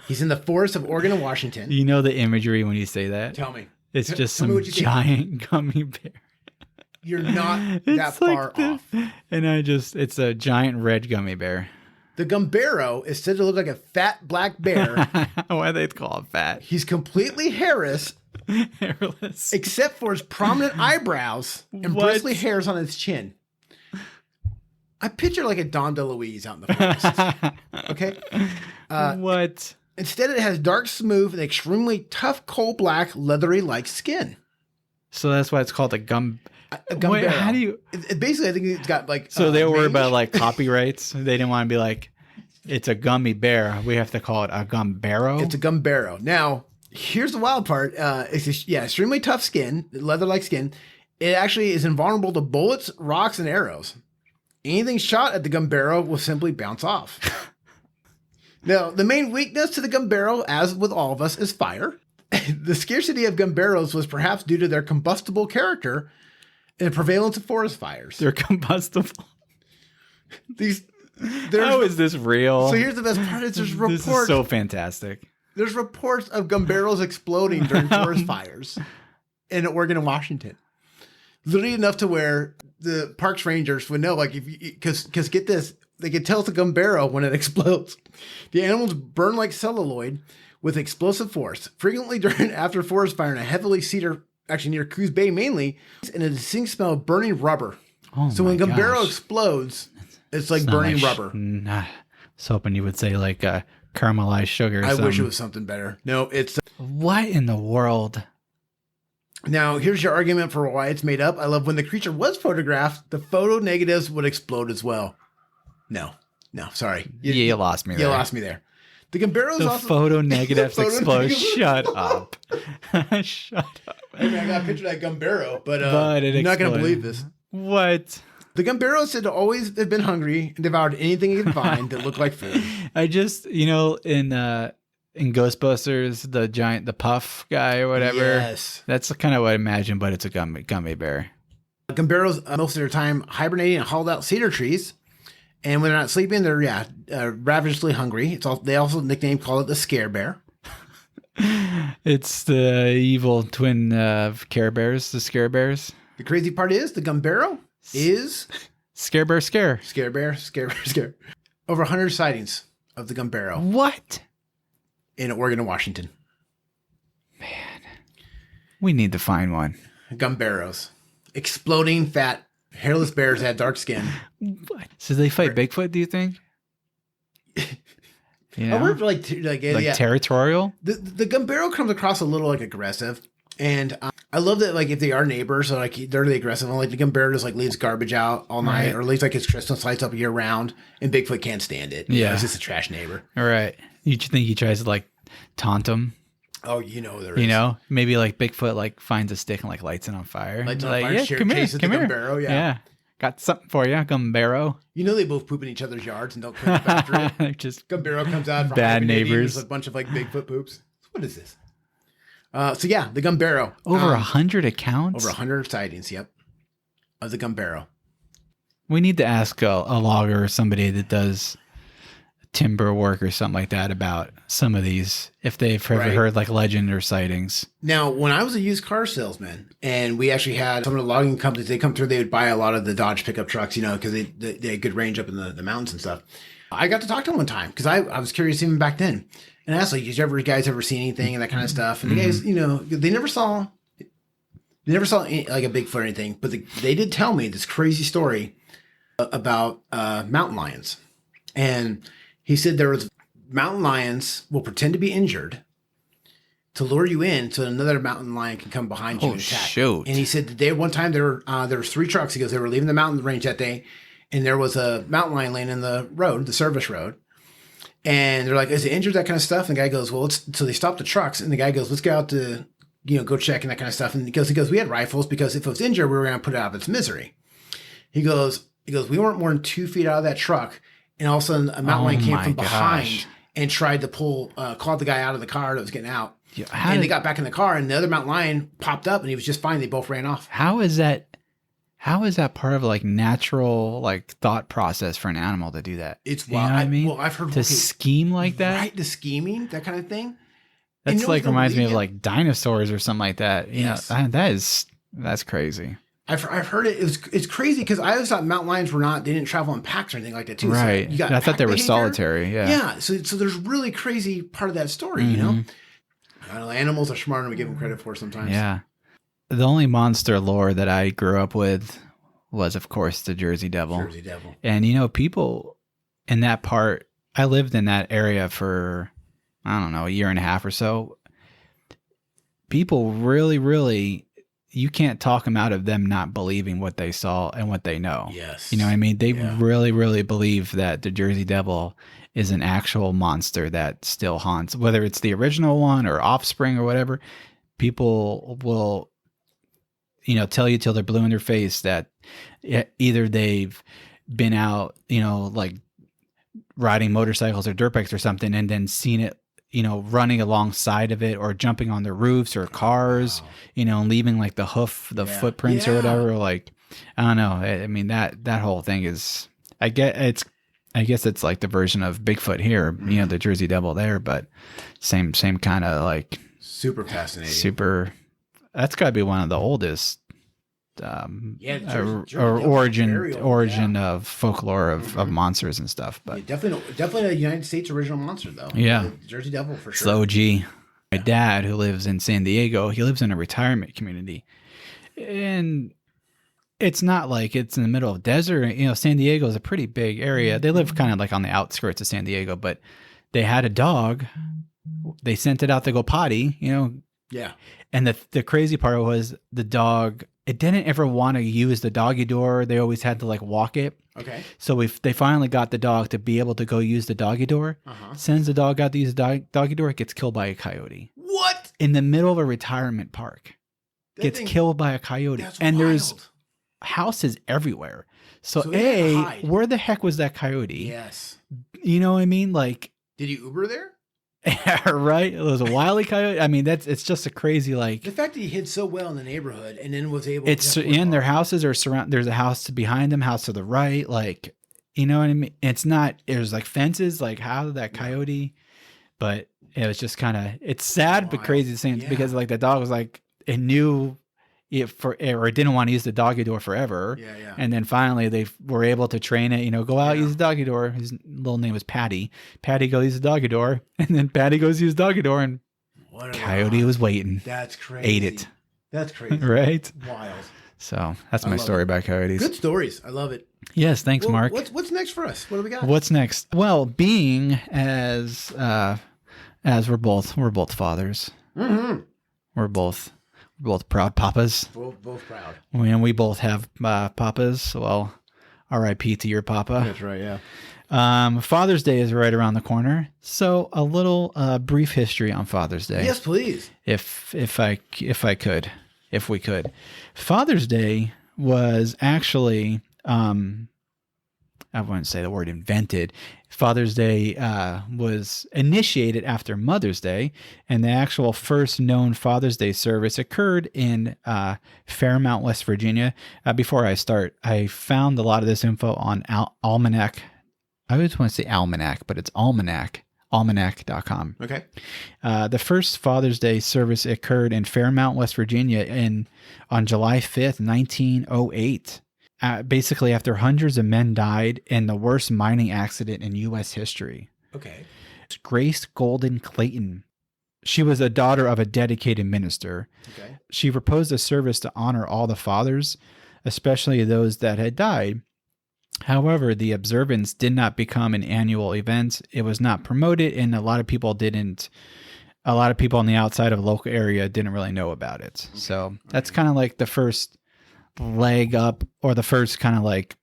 He's in the forests of Oregon and Washington. You know the imagery when you say that? Tell me. It's just tell me some what you think. giant gummy bear. You're not It's that like far this. off. And it's a giant red gummy bear. The gumbarrow is said to look like a fat black bear. Why they call it fat? He's completely hairless, Hairless. except for his prominent eyebrows and What? bristly hairs on his chin. I picture like a Dom DeLuise out in the forest. Okay? What? Instead, it has dark, smooth, and extremely tough, coal black, leathery-like skin. So that's why it's called a gum. A gumbarrow. Wait, how do you? Basically, I think it's got like. So they were worried mange. about like copyrights. They didn't want to be like, it's a gummy bear. We have to call it a gumbarrow. It's a gumbarrow. Now, here's the wild part. Extremely tough skin, leather-like skin. It actually is invulnerable to bullets, rocks, and arrows. Anything shot at the gumbarrow will simply bounce off. Now, the main weakness to the gumbarrow, as with all of us, is fire. The scarcity of gumbarrows was perhaps due to their combustible character and the prevalence of forest fires. They're combustible. How is this real? So here's the best part: is there's This is reports. so fantastic. There's reports of gumbarrows exploding during forest fires in Oregon and Washington. Literally enough to where the parks rangers would know, like, if because get this, they could tell it's a gumbarrow when it explodes. The animals burn like celluloid with explosive force, frequently during after forest fire in a heavily cedar, actually near Coos Bay mainly, and a distinct smell of burning rubber. Oh So when gumbarrow explodes, it's like burning rubber. I was hoping you would say like caramelized sugar. Or I wish it something. was something better. No, it's What in the world? now. Here's your argument for why it's made up. I love when the creature was photographed, the photo negatives would explode as well. No, sorry, You lost me you there. lost me there. The gumbarrow is The also. photo negatives Photo explode. negatives- Shut up. Shut up. I mean, I got a picture of that gumbarrow, but it you're not going to exploded. believe this. What? The gumbarrow is said to always have been hungry and devoured anything it could find that looked like food. I just, in Ghostbusters, the puff guy or whatever. Yes. That's kind of what I imagine, but it's a gummy bear. Gumbarrows, most of their time hibernating in hauled out cedar trees. And when they're not sleeping, they're, ravenously hungry. They also call it the scare bear. It's the evil twin of Care Bears, the Scare Bears. The crazy part is the gumbarrow is Scare Bear Scare. scare bear. Over 100 sightings of the gumbarrow What? in Oregon and Washington. We need to find one. Gumbarrows. Exploding, fat, hairless bears that have dark skin. What? So they fight Bigfoot, do you think? Yeah. I work for like Territorial? The gumbarrow comes across a little like aggressive, and I love that like if they are neighbors, so like they're the aggressive one. Like the gumbarrow just like leaves garbage out all night, Right. or leaves like his Christmas lights up year round, and Bigfoot can't stand it. Yeah. It's just a trash neighbor. All right. You think he tries to like taunt them. Oh, there is. You know, maybe like Bigfoot like finds a stick and like lights it on fire. Lights on like, fire, yeah, share come here, chase with come the here. Gumbaro, yeah. Got something for you, Gumbaro. They both poop in each other's yards and don't clean up after it. Just Gumbaro comes out for bad hibernating, neighbors. there's a bunch of like Bigfoot poops. What is this? So yeah, the Gumbaro. over 100 accounts. Over 100 sightings, yep, of the Gumbaro. We need to ask a logger or somebody that does timber work or something like that about some of these, if they've ever Right. heard like legend or sightings. Now, when I was a used car salesman, and we actually had some of the logging companies, they come through, they would buy a lot of the Dodge pickup trucks, because they had good range up in the mountains and stuff. I got to talk to them one time because I was curious even back then. And I asked, like, did you guys ever see anything and that kind of stuff? And the guys, they never saw any, like a Bigfoot or anything, but they did tell me this crazy story about mountain lions. And he said there was mountain lions will pretend to be injured to lure you in so another mountain lion can come behind you Oh, and attack. shoot. And he said that one time there was 3 trucks. He goes, they were leaving the mountain range that day, and there was a mountain lion laying in the road, the service road. And they're like, is it injured, that kind of stuff? And the guy goes, well, so they stopped the trucks, and the guy goes, let's go out to, go check and that kind of stuff. And he goes, we had rifles because if it was injured, we were going to put it out of its misery. He goes, we weren't more than 2 feet out of that truck. And all of a sudden a mountain lion came from behind and tried to called the guy out of the car that was getting out. Yeah, and they got back in the car, and the other mountain lion popped up, and he was just fine. They both ran off. How is that part of like natural like thought process for an animal to do that? It's you know wild. what I mean? Well, I've heard to scheme like that. right? The scheming, that kind of thing. That's like reminds me of it. like dinosaurs or something like that. Yes. That's crazy. I've heard it. It's crazy because I always thought mountain lions they didn't travel in packs or anything like that too. Right. So you got I thought they were pack behavior. solitary. Yeah. Yeah. So there's really crazy part of that story, I don't know, animals are smarter than we give them credit for sometimes. Yeah. The only monster lore that I grew up with was, of course, the Jersey Devil. Jersey Devil. And, people in that part, I lived in that area for, I don't know, a year and a half or so. People really, really, you can't talk them out of them not believing what they saw and what they know. Yes. You know what I mean? They Yeah. really, really believe that the Jersey Devil is an actual monster that still haunts, whether it's the original one or offspring or whatever. People will, tell you till they're blue in their face that either they've been out, like riding motorcycles or dirt bikes or something and then seen it, running alongside of it or jumping on the roofs or cars, and leaving like the footprints or whatever. Like, I don't know. I mean, that whole thing is, I guess it's like the version of Bigfoot here, the Jersey Devil there, but same kind of like super fascinating. That's got to be one of the oldest Jersey origin of folklore of monsters and stuff. But definitely a United States original monster though. Yeah. The Jersey Devil for sure. Slow G. My dad, who lives in San Diego, he lives in a retirement community, and it's not like it's in the middle of desert. San Diego is a pretty big area. They live kind of like on the outskirts of San Diego, but they had a dog. They sent it out to go potty, Yeah. And the crazy part was the dog, it didn't ever want to use the doggy door. They always had to like walk it. Okay. So they finally got the dog to be able to go use the doggy door. Sends the dog out to use the doggy door. It gets killed by a coyote. What? In the middle of a retirement park. Gets killed by a coyote. And there's houses everywhere. So where the heck was that coyote? Yes. You know what I mean? Like, did he Uber there? Right? It was a wily coyote. I mean, it's just a crazy, like, the fact that he hid so well in the neighborhood and then was able their houses are surrounded. There's a house behind them, house to the right. Like, you know what I mean? There's like fences, like how did that coyote, but it was just kind of, it's sad, but crazy at the same because like the dog was like, it knew or it didn't want to use the doggy door forever. Yeah. And then finally they were able to train it, go out, use the doggy door. His little name was Patty. Patty goes use the doggy door. And then Patty goes use the doggy door and coyote was waiting. That's crazy. Ate it. That's crazy. Right? Wild. So that's my story about coyotes. Good stories. I love it. Yes. Thanks, Mark. What's next for us? What do we got? What's next? Well, being as we're both fathers. Mm-hmm. We're both proud papas. Both proud. And we both have papas. Well, R.I.P. to your papa. That's right, yeah. Father's Day is right around the corner. So a little brief history on Father's Day. Yes, please. If we could. Father's Day was actually, I wouldn't say the word invented. Father's Day was initiated after Mother's Day, and the actual first known Father's Day service occurred in Fairmount, West Virginia. Before I start, I found a lot of this info on Almanac. I always want to say Almanac, but it's Almanac. Almanac.com. Okay. The first Father's Day service occurred in Fairmount, West Virginia on July 5th, 1908. Basically after hundreds of men died in the worst mining accident in U.S. history. Okay. Grace Golden Clayton. She was a daughter of a dedicated minister. Okay. She proposed a service to honor all the fathers, especially those that had died. However, the observance did not become an annual event. It was not promoted, and a lot of people on the outside of the local area didn't really know about it. Okay. So that's kind of like the first leg up, or the first kind of like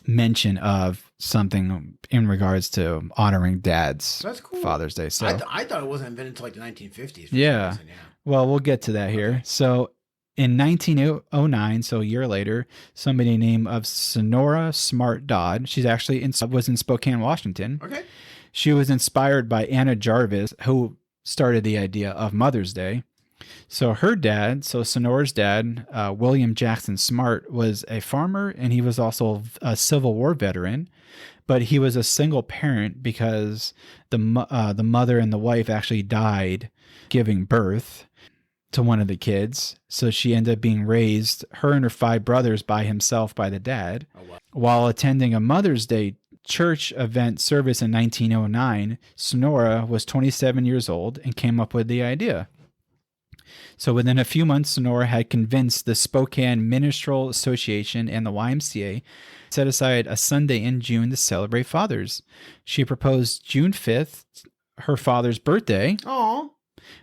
mention of something in regards to honoring dads. That's cool. Father's Day. So I thought it wasn't invented until like the 1950s. Yeah. Well, we'll get to that here. Okay. So in 1909, so a year later, somebody named of Sonora Smart Dodd, she's actually was in Spokane, Washington. Okay. She was inspired by Anna Jarvis, who started the idea of Mother's Day. So her dad, so Sonora's dad, William Jackson Smart, was a farmer, and he was also a Civil War veteran, but he was a single parent because the mother and the wife actually died giving birth to one of the kids. So she ended up being raised, her and her 5 brothers, by himself by the dad. Oh, wow. While attending a Mother's Day church event service in 1909, Sonora was 27 years old and came up with the idea. So within a few months, Sonora had convinced the Spokane Minstrel Association and the YMCA set aside a Sunday in June to celebrate fathers. She proposed June 5th, her father's birthday. Aww.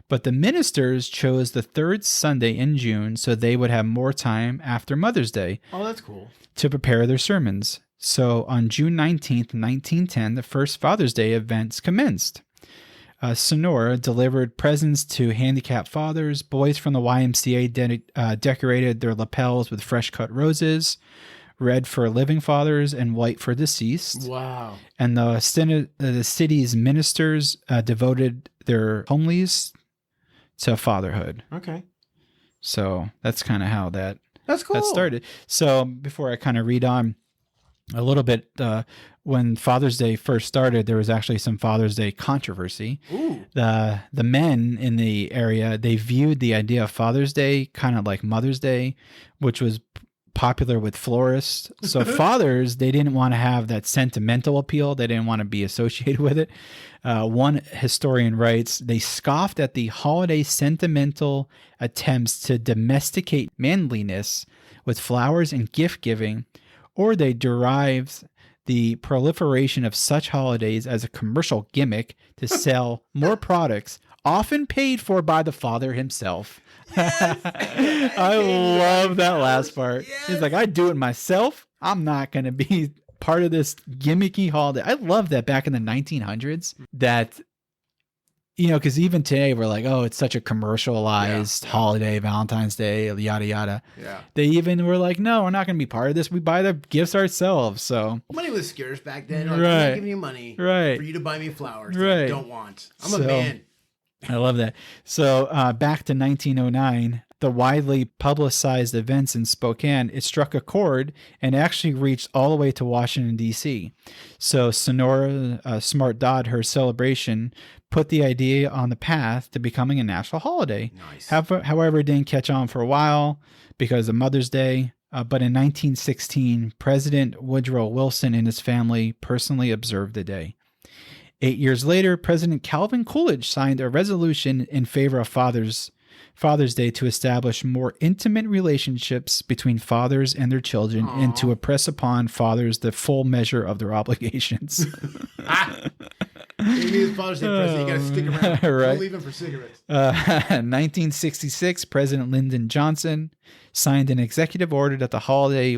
But the ministers chose the 3rd Sunday in June so they would have more time after Mother's Day. Oh, that's cool. To prepare their sermons. So on June 19th, 1910, the first Father's Day events commenced. Sonora delivered presents to handicapped fathers. Boys from the YMCA decorated their lapels with fresh-cut roses, red for living fathers and white for deceased. Wow. And the city's ministers devoted their homilies to fatherhood. Okay. So that's kind of how that started. So before I kind of read on a little bit, when Father's Day first started, there was actually some Father's Day controversy. Ooh. The men in the area, they viewed the idea of Father's Day kind of like Mother's Day, which was popular with florists. So fathers, they didn't want to have that sentimental appeal. They didn't want to be associated with it. One historian writes, they scoffed at the holiday sentimental attempts to domesticate manliness with flowers and gift giving, or they derived the proliferation of such holidays as a commercial gimmick to sell more products, often paid for by the father himself. Yes. I love that last part. Yes. He's like, I do it myself. I'm not going to be part of this gimmicky holiday. I love that back in the 1900s that, you know, because even today we're like, oh, it's such a commercialized holiday, Valentine's Day, yada, yada. Yeah. They even were like, no, we're not going to be part of this. We buy the gifts ourselves. So money was scarce back then. Like, right. I'm not giving you money right. for you to buy me flowers right. that I don't want. I'm a man. I love that. So back to 1909, the widely publicized events in Spokane, it struck a chord and actually reached all the way to Washington, D.C. So Sonora Smart Dodd, her celebration, put the idea on the path to becoming a national holiday. Nice. However, it didn't catch on for a while because of Mother's Day. But in 1916, President Woodrow Wilson and his family personally observed the day. 8 years later, President Calvin Coolidge signed a resolution in favor of Father's Day to establish more intimate relationships between fathers and their children. Aww. And to impress upon fathers the full measure of their obligations. Maybe it's Father's Day president. You got to stick around. Right. Don't leave him for cigarettes. 1966, President Lyndon Johnson signed an executive order that the holiday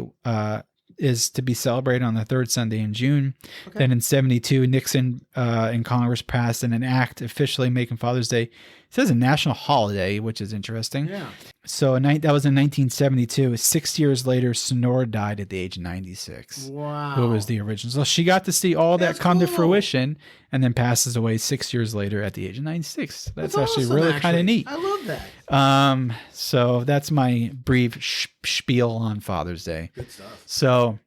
is to be celebrated on the third Sunday in June. Okay. Then in 72, Nixon in Congress passed an act officially making Father's Day, it says a national holiday, which is interesting. Yeah. So that was in 1972. 6 years later, Sonora died at the age of 96. Wow. Who was the original? So she got to see all That's that come to cool. fruition, and then passes away 6 years later at the age of 96. That's actually awesome, really kind of neat. I love that. So that's my brief spiel on Father's Day. Good stuff. So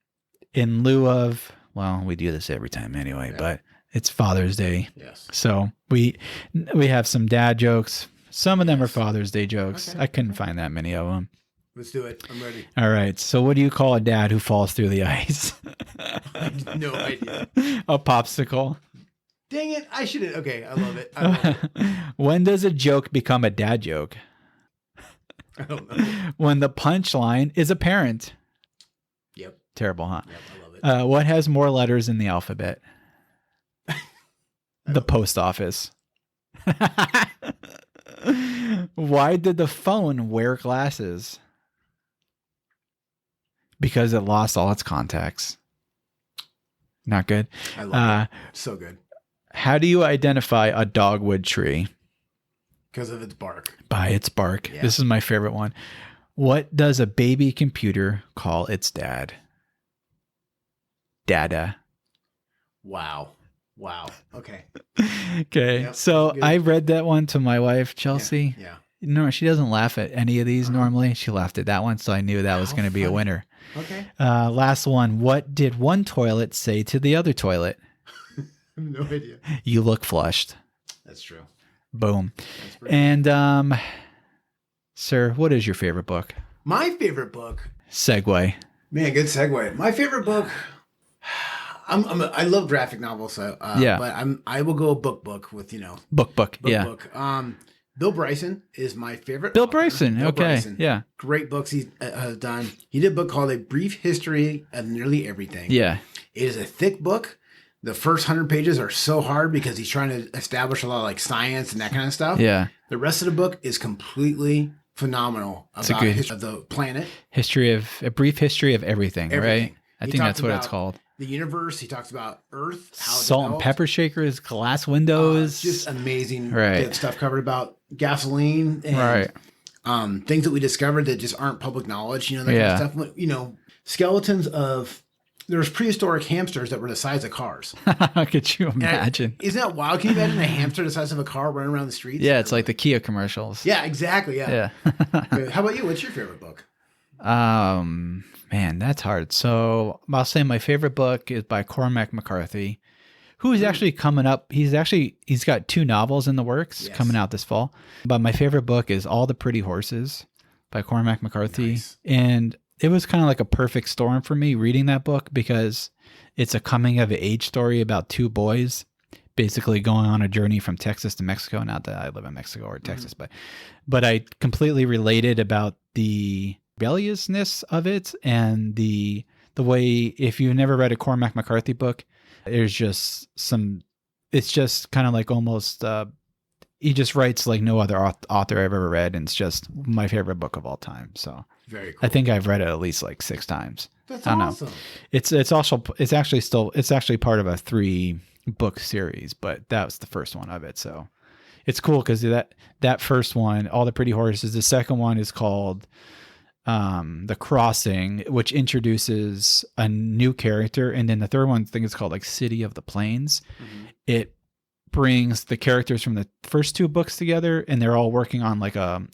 in lieu of, well, we do this every time anyway, but it's Father's Day. Yes. So we have some dad jokes. Some of them are Father's Day jokes. Okay. I couldn't find that many of them. Let's do it. I'm ready. All right. So what do you call a dad who falls through the ice? No idea. A popsicle. Dang it. I should have. Okay. I love it. I love it. When does a joke become a dad joke? I don't know. When the punchline is apparent. Yep. Terrible, huh? Yep. I love it. What has more letters in the alphabet? The post office. Why did the phone wear glasses? Because it lost all its contacts. Not good. I love it. So good. How do you identify a dogwood tree? Because of its bark. By its bark. Yeah. This is my favorite one. What does a baby computer call its dad? Dada. Wow. Wow. Okay. Okay. Yep, So good. I read that one to my wife, Chelsea. Yeah. No, she doesn't laugh at any of these normally. She laughed at that one, so I knew that was How going to be a funny. winner. Okay. Last one. What did one toilet say to the other toilet? I have no idea. You look flushed. That's true. Boom. That's pretty And, sir, what is your favorite book? My favorite book. Segue. Man, good segue. My favorite book. I love graphic novels, so Yeah. But I will go book with Book. Yeah. book. Bill Bryson is my favorite. Bill author. Bryson. Bill Okay. Bryson. Yeah. Great books he has done. He did a book called A Brief History of Nearly Everything. Yeah. It is a thick book. The first 100 pages are so hard because he's trying to establish a lot of like science and that kind of stuff. Yeah. The rest of the book is completely phenomenal a about good- history of the planet, A brief history of everything, Everything. right? I He think that's talks what it's about called. the universe. He talks about Earth, how it Salt and developed. pepper shakers, glass windows. Just amazing Right. good stuff covered about gasoline and things that we discovered that just aren't public knowledge. That kind Yeah. of stuff. Skeletons of there's prehistoric hamsters that were the size of cars. Could you imagine? Isn't that wild? Can you imagine a hamster the size of a car running around the streets? Yeah, it's like the Kia commercials. Yeah, exactly. Yeah. Yeah. Good. How about you? What's your favorite book? Man, that's hard. So I'll say my favorite book is by Cormac McCarthy, who is actually coming up. He's got 2 novels in the works Yes. coming out this fall. But my favorite book is All the Pretty Horses by Cormac McCarthy. Nice. And it was kind of like a perfect storm for me reading that book because it's a coming of age story about 2 boys basically going on a journey from Texas to Mexico. Not that I live in Mexico or Texas, but I completely related about the rebelliousness of it and the way, if you've never read a Cormac McCarthy book, there's just it's just kind of like almost, he just writes like no other author I've ever read. And it's just my favorite book of all time. So Very cool. I think I've read it at least like 6 times. That's I don't know. awesome. It's actually part of a 3-book series, but that was the first one of it. So it's cool because that first one, All the Pretty Horses, the second one is called The Crossing, which introduces a new character, and then the third one, I think it's called like City of the Plains. Mm-hmm. It brings the characters from the first 2 books together, and they're all working on like a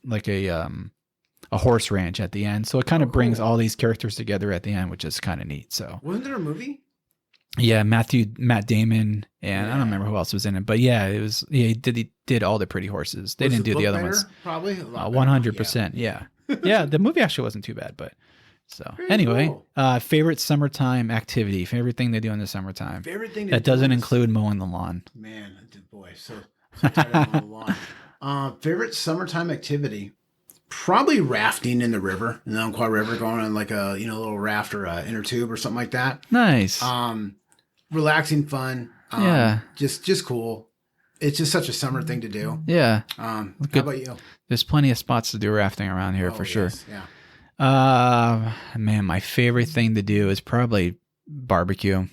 horse ranch at the end. So it kind of brings cool. all these characters together at the end, which is kind of neat. So Wasn't there a movie? yeah, Matt Damon, and I Yeah. don't remember who else was in it, but yeah, it was. Yeah, he did All the Pretty Horses. They Was didn't do book the other better? ones. Probably. 100%. Yeah. Yeah, the movie actually wasn't too bad, but so Very anyway, cool. favorite summertime activity, favorite thing they do in the summertime. Favorite thing That do doesn't is- include mowing the lawn. Man, boy, so tired of mowing the lawn. Favorite summertime activity? Probably rafting in the river, in the Umpqua River, going on like a little raft or a inner tube or something like that. Nice. Relaxing, fun. Yeah. Just cool. It's just such a summer thing to do. Yeah. How Good. about you? There's plenty of spots to do rafting around here for sure. Yes, Man, my favorite thing to do is probably barbecue.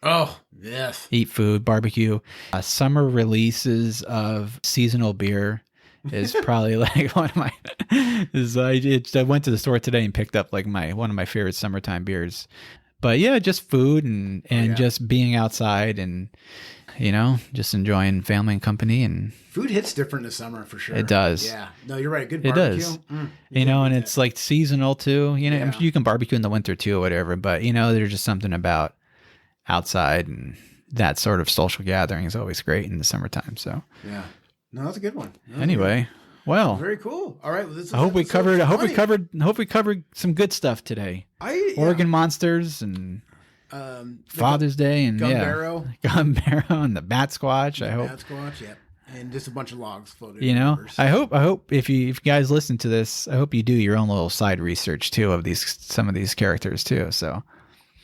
Oh, yes. Eat food, barbecue. Summer releases of seasonal beer is probably like one of my. I went to the store today and picked up like one of my favorite summertime beers. But yeah, just food and just being outside and just enjoying family and company. And food hits different in the summer for sure. It does. Yeah. No, you're right. Good It barbecue. does. And it's like seasonal too. Yeah. You can barbecue in the winter too or whatever, but there's just something about outside, and that sort of social gathering is always great in the summertime. So yeah. No, that's a good one. Anyway, well, very cool. All right. Well, I hope we covered some good stuff today. Oregon Monsters and Father's Day and Gun Barrow and the Bat Squatch. I hope Bat Squatch, yeah, and just a bunch of logs floated. I hope if you guys listen to this, I hope you do your own little side research too of some of these characters too. So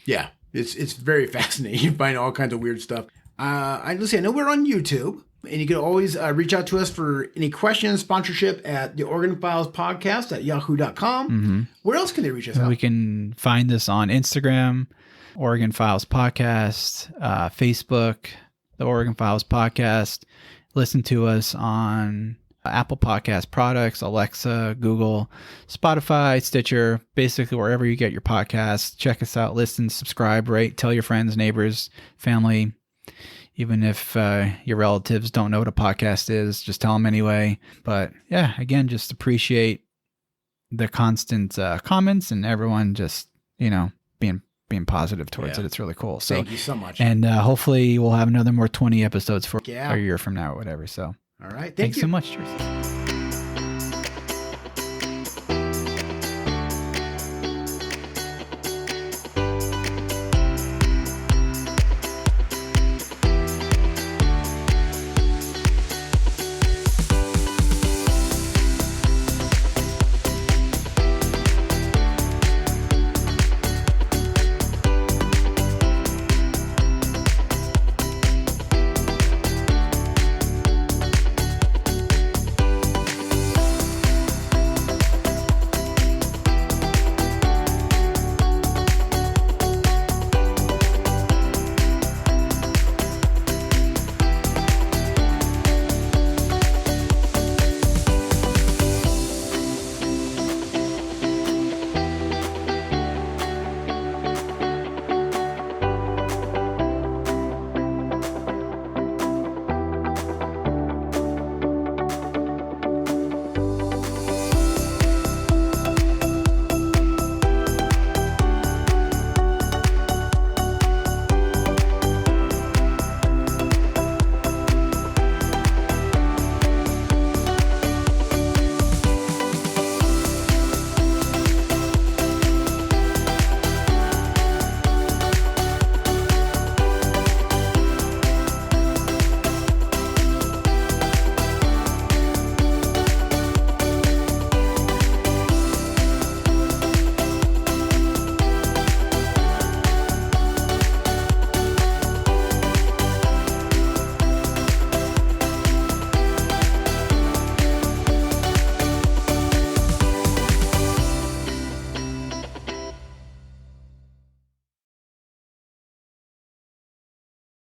yeah, it's very fascinating. You find all kinds of weird stuff. I know we're on YouTube. And you can always reach out to us for any questions, sponsorship at the Oregon Files Podcast at yahoo.com. Mm-hmm. Where else can they reach us out? We can find us on Instagram, Oregon Files Podcast, Facebook, the Oregon Files Podcast. Listen to us on Apple Podcast products, Alexa, Google, Spotify, Stitcher, basically wherever you get your podcasts. Check us out, listen, subscribe, rate, tell your friends, neighbors, family. Even if your relatives don't know what a podcast is, just tell them anyway. But yeah, again, just appreciate the constant comments and everyone just, being positive towards it. It's really cool. So thank you so much. And hopefully we'll have another more 20 episodes for a year from now or whatever. So all right. Thanks so much, Teresa.